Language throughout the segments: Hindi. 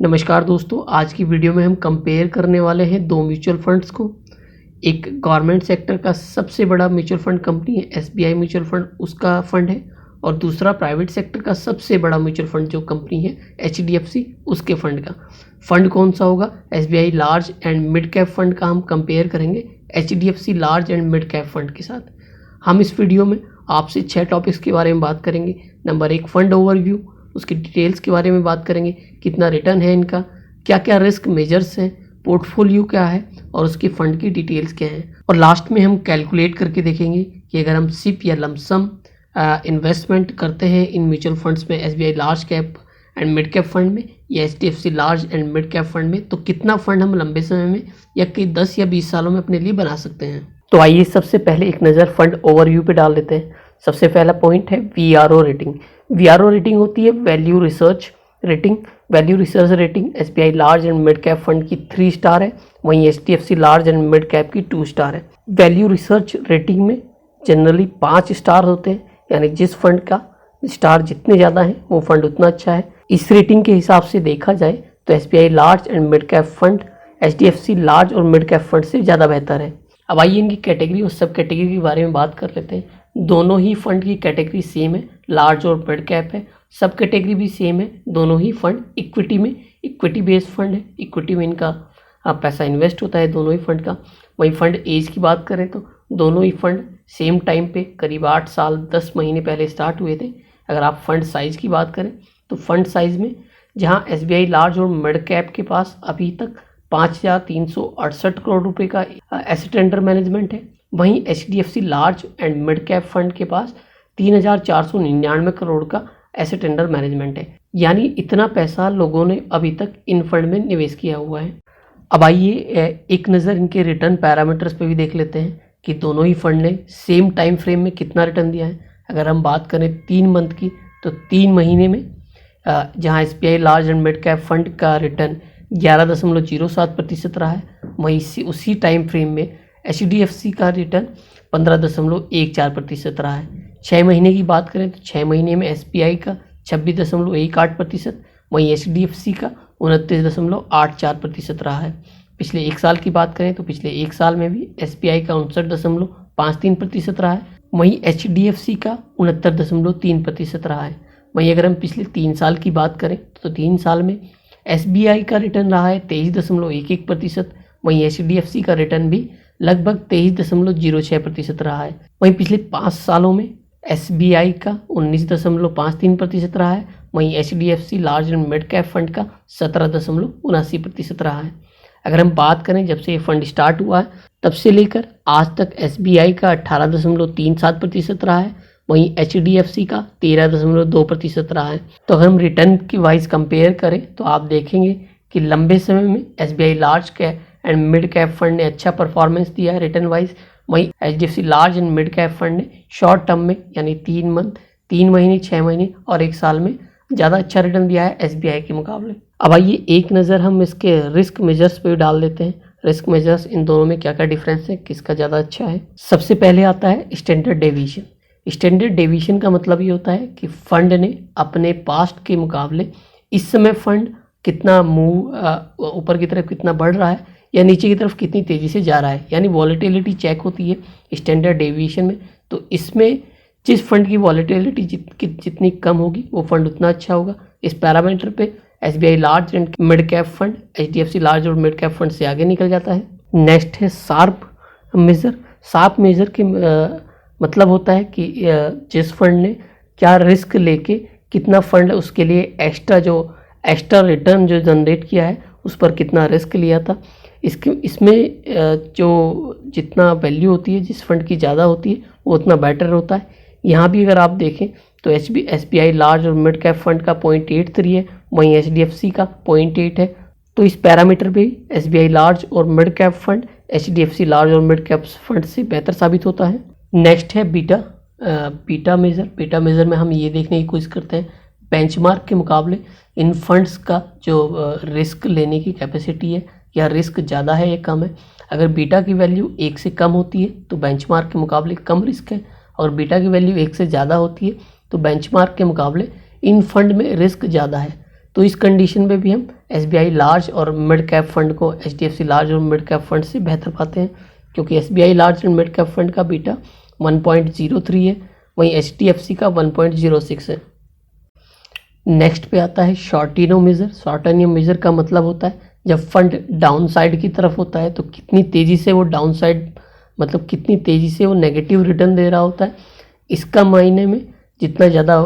नमस्कार दोस्तों, आज की वीडियो में हम कंपेयर करने वाले हैं दो म्यूचुअल फंड्स को। एक गवर्नमेंट सेक्टर का सबसे बड़ा म्यूचुअल फंड कंपनी है एसबीआई म्यूचुअल फंड, उसका फंड है, और दूसरा प्राइवेट सेक्टर का सबसे बड़ा म्यूचुअल फंड जो कंपनी है एचडीएफसी, उसके फंड का। फंड कौन सा होगा? SBI large and mid cap fund का हम कंपेयर करेंगे HDFC large and mid cap fund के साथ। हम इस वीडियो में आपसे 6 टॉपिक्स के बारे में बात करेंगे। नंबर 1 फंड ओवरव्यू, उसकी डिटेल्स के बारे में बात करेंगे, कितना रिटर्न है इनका, क्या क्या रिस्क मेजर्स हैं, पोर्टफोलियो क्या है और उसकी फंड की डिटेल्स क्या हैं। और लास्ट में हम कैलकुलेट करके देखेंगे कि अगर हम सिप या लमसम इन्वेस्टमेंट करते हैं इन म्यूचुअल फंड्स में, SBI large cap and mid cap fund में या HDFC large and mid cap fund में, तो कितना फंड हम लंबे समय में या कई 10 या 20 सालों में अपने लिए बना सकते हैं। तो आइए सबसे पहले एक नज़र फंड ओवरव्यू पे डाल देते हैं। सबसे पहला पॉइंट है वीआरओ रेटिंग। वीआरओ रेटिंग होती है value research rating. Value research rating SBI large and mid cap fund की 3 स्टार है, वहीं HDFC large and mid cap की 2 स्टार है। वैल्यू रिसर्च रेटिंग में जनरली 5 स्टार होते हैं, यानी जिस फंड का स्टार जितने ज़्यादा हैं वो फंड उतना अच्छा है। इस रेटिंग के हिसाब से देखा जाए तो SBI large and mid cap fund HDFC large और मिड कैप फंड से ज़्यादा बेहतर है। अब आइए इनकी कैटेगरी और सब कैटेगरी के बारे में बात कर लेते हैं। दोनों ही फंड की कैटेगरी सेम है, लार्ज और मिड कैप है। सब कैटेगरी भी सेम है। दोनों ही फंड इक्विटी में, इक्विटी बेस्ड फंड है, इक्विटी में इनका पैसा इन्वेस्ट होता है दोनों ही फंड का। वहीं फंड एज की बात करें तो दोनों ही फंड सेम टाइम पे करीब 8 साल 10 महीने पहले स्टार्ट हुए थे। अगर आप फंड साइज़ की बात करें तो फंड साइज़ में जहाँ एसबीआई लार्ज और मिड कैप के पास अभी तक 5,368 करोड़ रुपए का एसेट अंडर मैनेजमेंट है, वहीं HDFC large and mid cap fund के पास 3,499 करोड़ का एसेट अंडर मैनेजमेंट है। यानी इतना पैसा लोगों ने अभी तक इन फंड में निवेश किया हुआ है। अब आइए एक नज़र इनके रिटर्न पैरामीटर्स पे भी देख लेते हैं कि दोनों ही फंड ने सेम टाइम फ्रेम में कितना रिटर्न दिया है। अगर हम बात करें 3 मंथ की तो 3 महीने में जहाँ SBI large and mid cap fund का रिटर्न 11.07% रहा है, वहीं उसी टाइम फ्रेम में एचडीएफसी का रिटर्न 15.14% रहा है। 6 महीने की बात करें तो 6 महीने में एसबीआई का 26.18%, वहीं एचडीएफसी का 29.84% रहा है। पिछले 1 साल की बात करें तो पिछले 1 साल में भी एसबीआई का 59.53% रहा है, वहीं एचडीएफसी का 69.3% रहा है। वहीं अगर हम पिछले 3 साल की बात करें तो 3 साल में एसबीआई का रिटर्न रहा है 23.11%, वहीं एचडीएफसी का रिटर्न भी लगभग 23.06% रहा है। वहीं पिछले 5 सालों में एसबीआई का 19.53% रहा है, वहीं HDFC large and mid cap fund का 17.79% रहा है। अगर हम बात करें जब से ये फंड स्टार्ट हुआ है तब से लेकर आज तक एसबीआई का 18.37% रहा है, वहीं एचडीएफसी का 13.2% रहा है। तो अगर हम रिटर्न की वाइज कंपेयर करें तो आप देखेंगे कि लंबे समय में SBI large cap and mid cap fund ने अच्छा परफॉर्मेंस दिया है रिटर्न वाइज, वहीं HDFC large and mid cap fund ने शॉर्ट टर्म में यानी 3 मंथ, 3 महीने, 6 महीने और 1 साल में ज़्यादा अच्छा रिटर्न दिया है एसबीआई के मुकाबले। अब आइए एक नज़र हम इसके रिस्क मेजर्स पे डाल देते हैं। रिस्क मेजर्स इन दोनों में क्या क्या डिफरेंस है, किसका ज़्यादा अच्छा है। सबसे पहले आता है स्टैंडर्ड डेविएशन। स्टैंडर्ड डेविएशन का मतलब ये होता है कि फंड ने अपने पास्ट के मुकाबले इस समय फंड कितना मूव ऊपर की तरफ कितना बढ़ रहा है या नीचे की तरफ कितनी तेज़ी से जा रहा है, यानी वॉलेटिलिटी चेक होती है स्टैंडर्ड डेविएशन में। तो इसमें जिस फंड की वॉलेटिलिटी जितनी कम होगी वो फंड उतना अच्छा होगा। इस पैरामीटर पे SBI large and mid cap fund HDFC large और मिड कैप फंड से आगे निकल जाता है। नेक्स्ट है शार्प मेजर। शार्प मेजर के मतलब होता है कि जिस फंड ने क्या रिस्क लेके कितना फंड उसके लिए एक्स्ट्रा रिटर्न जो जनरेट किया है उस पर कितना रिस्क लिया था। इसमें जो जितना वैल्यू होती है जिस फंड की ज़्यादा होती है वो उतना बेटर होता है। यहाँ भी अगर आप देखें तो एसबीआई लार्ज और मिड कैप फंड का 0.83 है, वहीं एचडीएफसी का 0.8 है। तो इस पैरामीटर पे एसबीआई लार्ज और mid cap fund HDFC large और मिड कैप फंड से बेहतर साबित होता है। नेक्स्ट है बीटा मेजर। बीटा मेजर में हम ये देखने की कोशिश करते हैं बेंचमार्क के मुकाबले इन फंड्स का जो रिस्क लेने की कैपेसिटी है या रिस्क ज़्यादा है या कम है। अगर बीटा की वैल्यू 1 से कम होती है तो बेंचमार्क के मुकाबले कम रिस्क है, और बीटा की वैल्यू 1 से ज़्यादा होती है तो बेंचमार्क के मुकाबले इन फंड में रिस्क ज़्यादा है। तो इस कंडीशन में भी हम SBI लार्ज और मिड कैप फंड को HDFC लार्ज और मिड कैप फंड से बेहतर पाते हैं, क्योंकि SBI large and mid cap fund का बीटा 1.03 है, वहीं HDFC का 1.06 है। नेक्स्ट पे आता है शॉर्टिनो मेजर। शॉर्टिनो मेजर का मतलब होता है जब फंड डाउन साइड की तरफ होता है तो कितनी तेज़ी से वो डाउन साइड, मतलब कितनी तेज़ी से वो नेगेटिव रिटर्न दे रहा होता है। इसका मायने में जितना ज़्यादा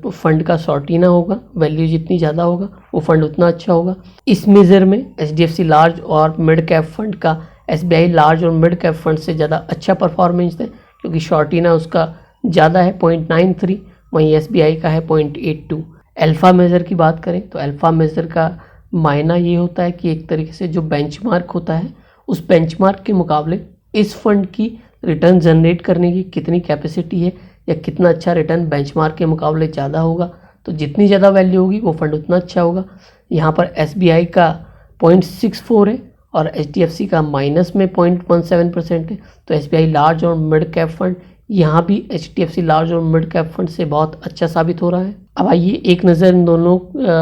फंड का शॉर्टिना होगा, वैल्यू जितनी ज़्यादा होगा, वो फंड उतना अच्छा होगा। इस मेज़र में HDFC लार्ज और मिड कैप फंड का SBI लार्ज और मिड कैप फंड से ज़्यादा अच्छा परफॉर्मेंस है, क्योंकि शॉर्टिना उसका ज़्यादा है 0.93, वहीं SBI का है 0.82। अल्फ़ा मेज़र की बात करें तो अल्फ़ा मेज़र का मायना ये होता है कि एक तरीके से जो बेंचमार्क होता है, उस बेंचमार्क के मुकाबले इस फंड की रिटर्न जनरेट करने की कितनी कैपेसिटी है या कितना अच्छा रिटर्न बेंचमार्क के मुकाबले ज़्यादा होगा। तो जितनी ज़्यादा वैल्यू होगी वो फंड उतना अच्छा होगा। यहाँ पर SBI का 0.64 है और HDFC का माइनस में 0.17% है। तो SBI लार्ज और मिड कैप फंड यहाँ भी HDFC लार्ज और मिड कैप फंड से बहुत अच्छा साबित हो रहा है। अब आइए एक नज़र इन दोनों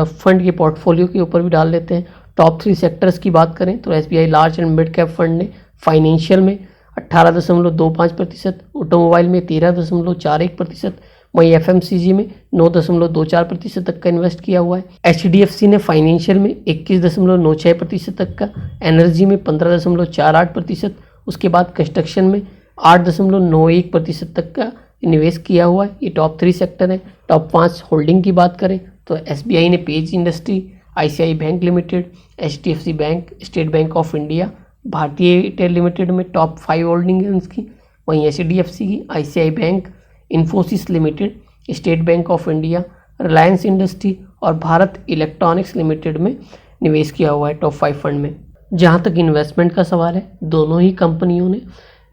फंड के पोर्टफोलियो के ऊपर भी डाल लेते हैं। टॉप 3 सेक्टर्स की बात करें तो SBI large and mid cap fund ने फाइनेंशियल में 18.25%, ऑटोमोबाइल में 13.41%, वहीं FMCG में 9.24% तक का इन्वेस्ट किया हुआ है। HDFC ने फाइनेंशियल में 21.96% तक का, एनर्जी में 15.48%, उसके बाद कंस्ट्रक्शन में 8.91% तक का निवेश किया हुआ है। ये टॉप 3 सेक्टर है। टॉप 5 होल्डिंग की बात करें तो SBI ने page industry, ICICI bank limited, HDFC bank, state bank of India, भारतीय एयरटेल लिमिटेड में टॉप 5 होल्डिंग है उसकी। वहीं HDFC की ICICI bank, Infosys limited, state bank of India, Reliance industry और भारत इलेक्ट्रॉनिक्स लिमिटेड में निवेश किया हुआ है टॉप 5 फंड में। जहाँ तक इन्वेस्टमेंट का सवाल है, दोनों ही कंपनियों ने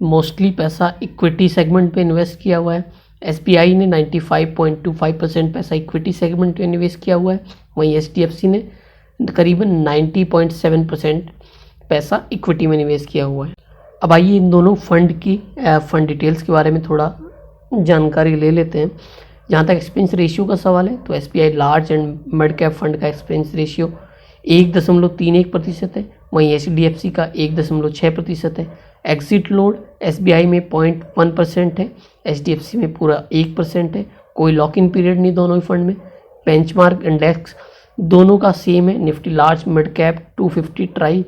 मोस्टली पैसा इक्विटी सेगमेंट पे इन्वेस्ट किया हुआ है। SBI ने 95.25% पैसा इक्विटी सेगमेंट पे निवेश किया हुआ है, वहीं HDFC ने करीबन 90.7% पैसा इक्विटी में निवेश किया हुआ है। अब आइए इन दोनों फंड की फंड डिटेल्स के बारे में थोड़ा जानकारी ले लेते हैं। जहाँ तक एक्सपेंस रेशियो का सवाल है तो SBI large and mid cap fund का एक्सपेंस रेशियो 1.31% है, वहीं HDFC का 1.6% है। एग्जिट लोड SBI में 0.1% है, HDFC में पूरा 1% है। कोई लॉक इन पीरियड नहीं दोनों ही फंड में। बेंचमार्क इंडेक्स दोनों का सेम है, Nifty large mid cap 250 try,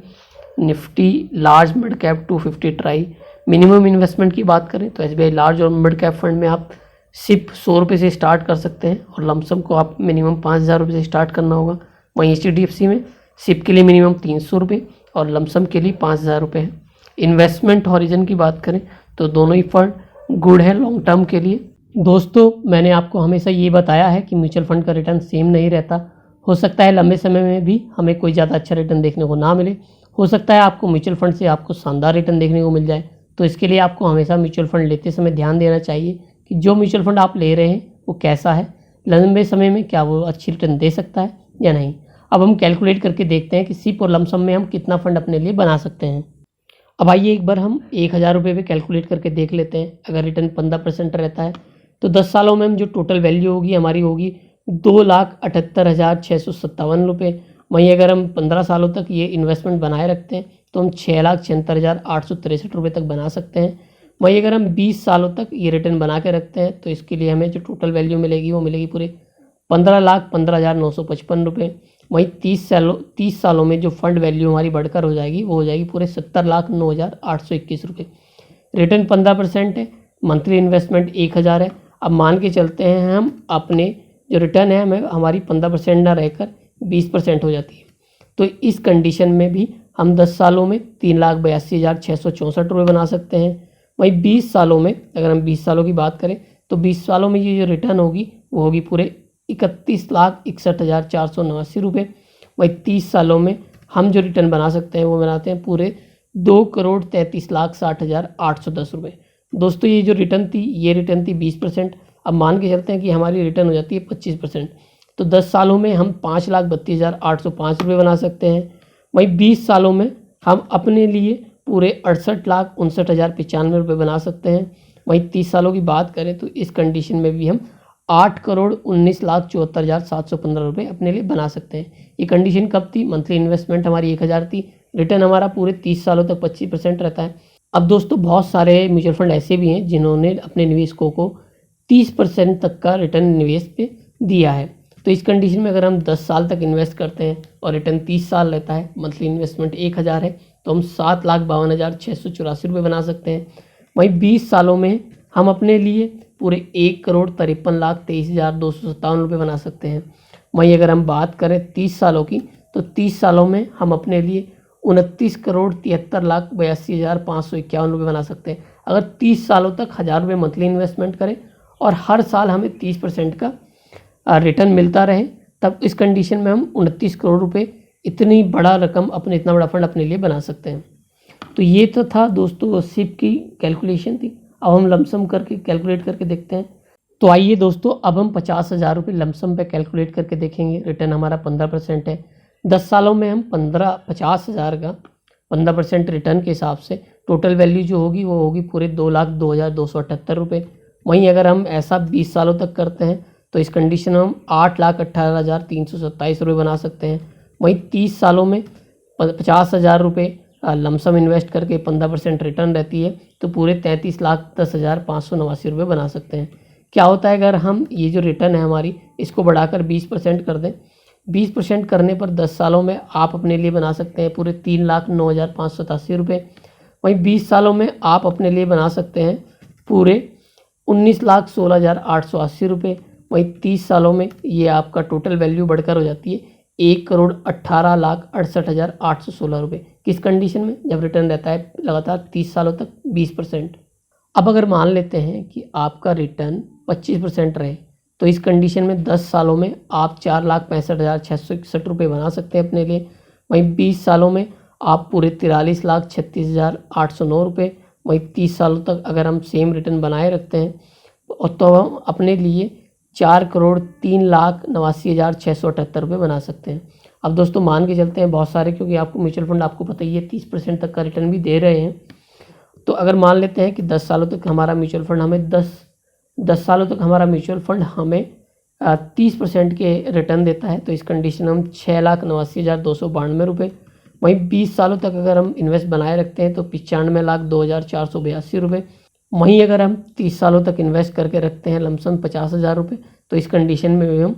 Nifty large mid cap 250 try. Minimum investment की बात करें तो SBI लार्ज और मिड कैप फंड में आप सिर्फ 100 रुपये से स्टार्ट कर सकते हैं और लमसम को आप मिनिमम 5,000 रुपये से स्टार्ट करना होगा। वहीं HDFC में सिप के लिए मिनिमम 300 रुपये और लमसम के लिए 5,000 रुपये है। इन्वेस्टमेंट हॉरिजन की बात करें तो दोनों ही फंड गुड है लॉन्ग टर्म के लिए। दोस्तों, मैंने आपको हमेशा ये बताया है कि म्यूचुअल फंड का रिटर्न सेम नहीं रहता। हो सकता है लंबे समय में भी हमें कोई ज़्यादा अच्छा रिटर्न देखने को ना मिले, हो सकता है आपको म्यूचुअल फंड से आपको शानदार रिटर्न देखने को मिल जाए। तो इसके लिए आपको हमेशा म्यूचुअल फंड लेते समय ध्यान देना चाहिए कि जो म्यूचुअल फंड आप ले रहे हैं वो कैसा है, लंबे समय में क्या वो अच्छी रिटर्न दे सकता है या नहीं। अब हम कैलकुलेट करके देखते हैं कि सिप और लमसम में हम कितना फंड अपने लिए बना सकते हैं। अब आइए एक बार हम 1,000 रुपये पे कैलकुलेट करके देख लेते हैं। अगर रिटर्न 15% रहता है तो 10 सालों में हम जो टोटल वैल्यू होगी हमारी होगी 2,78,657 रुपये। वहीं अगर हम 15 सालों तक ये इन्वेस्टमेंट बनाए रखते हैं तो हम 6,76,863 रुपये तक बना सकते हैं। वहीं अगर हम 20 सालों तक ये रिटर्न बना के रखते हैं तो इसके लिए हमें जो टोटल वैल्यू मिलेगी वो मिलेगी पूरे 15,15,955 रुपये। वहीं 30 सालों में जो फंड वैल्यू हमारी बढ़कर हो जाएगी वो हो जाएगी पूरे 70,09,821 रुपये। रिटर्न 15% है, मंथली इन्वेस्टमेंट 1,000 है। अब मान के चलते हैं हम अपने जो रिटर्न है हमें हमारी 15% ना रहकर 20% हो जाती है। तो इस कंडीशन में भी हम 10 सालों में 3,82,664 रुपये बना सकते हैं। वहीं 20 सालों में अगर हम 20 सालों की बात करें तो 20 सालों में ये जो रिटर्न होगी वो होगी पूरे 31,61,489 रुपये। वहीं 30 सालों में हम जो रिटर्न बना सकते हैं वो बनाते हैं पूरे 2,33,60,810 रुपये। दोस्तों, ये जो रिटर्न थी ये रिटर्न थी 20%। अब मान के चलते हैं कि हमारी रिटर्न हो जाती है 25%, तो 10 सालों में हम 5,32,805 रुपये बना सकते हैं। वहीं 20 सालों में हम अपने लिए पूरे 68,59,095 रुपये बना सकते हैं। वहीं 30 सालों की बात करें तो इस कंडीशन में भी हम 8,19,74,715 रुपये अपने लिए बना सकते हैं। ये कंडीशन कब थी? मंथली इन्वेस्टमेंट हमारी 1000 थी, रिटर्न हमारा पूरे 30 सालों तक 25% रहता है। अब दोस्तों बहुत सारे म्यूचुअल फंड ऐसे भी हैं जिन्होंने अपने निवेशकों को 30% तक का रिटर्न निवेश पे दिया है। तो इस कंडीशन में अगर हम 10 साल तक इन्वेस्ट करते हैं और रिटर्न 30 साल रहता है, मंथली इन्वेस्टमेंट 1000 है, तो हम 7,52,684 रुपये बना सकते हैं। वहीं 20 सालों में हम अपने लिए पूरे 1,53,23,257 रुपये बना सकते हैं। वहीं अगर हम बात करें 30 सालों की, तो 30 सालों में हम अपने लिए 29,73,82,551 रुपये बना सकते हैं। अगर 30 सालों तक 1000 रुपये मंथली इन्वेस्टमेंट करें और हर साल हमें 30% का रिटर्न मिलता रहे, तब इस कंडीशन में हम 29 करोड़ रुपए इतनी बड़ा रकम इतना बड़ा फंड अपने लिए बना सकते हैं। तो ये तो था दोस्तों सिप की कैलकुलेशन थी। अब हम लमसम करके कैलकुलेट करके देखते हैं। तो आइए दोस्तों, अब हम 50,000 रुपये लमसम पे कैलकुलेट करके देखेंगे। रिटर्न हमारा 15% है। 10 सालों में हम 50,000 का 15% रिटर्न के हिसाब से टोटल वैल्यू जो होगी वो होगी पूरे 2,02,278 रुपये। वहीं अगर हम ऐसा 20 सालों तक करते हैं तो इस कंडीशन में हम 8,18,327 रुपये बना सकते हैं। वहीं 30 सालों में 50,000 रुपये लमसम इन्वेस्ट करके 15% रिटर्न रहती है, तो पूरे 33,10,589 रुपये बना सकते हैं। क्या होता है अगर हम ये जो रिटर्न है हमारी इसको बढ़ाकर 20% कर दें? 20% करने पर 10 सालों में आप अपने लिए बना सकते हैं पूरे 3,09,587 रुपये। वहीं 20 सालों में आप अपने लिए बना सकते हैं पूरे 19,16,880 रुपये। वहीं 30 सालों में ये आपका टोटल वैल्यू बढ़कर हो जाती है 1,18,68,816 रुपये। किस कंडीशन में? जब रिटर्न रहता है लगातार 30 सालों तक 20%। अब अगर मान लेते हैं कि आपका रिटर्न 25% रहे, तो इस कंडीशन में 10 सालों में आप 4,65,661 रुपये बना सकते हैं अपने लिए। वहीं 20 सालों में आप पूरे 43,36,809 रुपये। वहीं 30 सालों तक अगर हम सेम रिटर्न बनाए रखते हैं तो हम अपने लिए 4,03,89,678 रुपये बना सकते हैं। अब दोस्तों मान के चलते हैं बहुत सारे, क्योंकि आपको म्यूचुअल फंड आपको पता ही है 30% तक का रिटर्न भी दे रहे हैं। तो अगर मान लेते हैं कि 10 सालों तक हमारा म्यूचुअल फंड हमें 10 सालों तक हमारा म्यूचुअल फंड हमें 30% के रिटर्न देता है, तो इस कंडीशन में हम 6,89,292 रुपये। वहीं 20 सालों तक अगर हम इन्वेस्ट बनाए रखते हैं तो 95,02,482 रुपये। वहीं अगर हम 30 सालों तक इन्वेस्ट करके रखते हैं लमसम 50,000 रुपये, तो इस कंडीशन में भी हम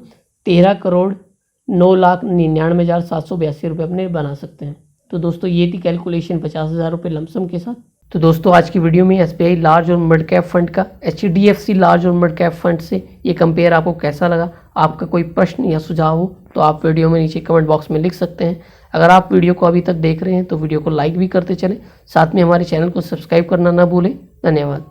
13,09,99,782 रुपये अपने बना सकते हैं। तो दोस्तों ये थी कैलकुलेशन 50,000 रुपये लमसम के साथ। तो दोस्तों आज की वीडियो में SBI लार्ज और मिड कैप फंड का HDFC लार्ज और मिड कैप फंड से ये कंपेयर आपको कैसा लगा? आपका कोई प्रश्न या सुझाव हो तो आप वीडियो में नीचे कमेंट बॉक्स में लिख सकते हैं। अगर आप वीडियो को अभी तक देख रहे हैं तो वीडियो को लाइक भी करते चलें, साथ में हमारे चैनल को सब्सक्राइब करना ना भूलें। धन्यवाद।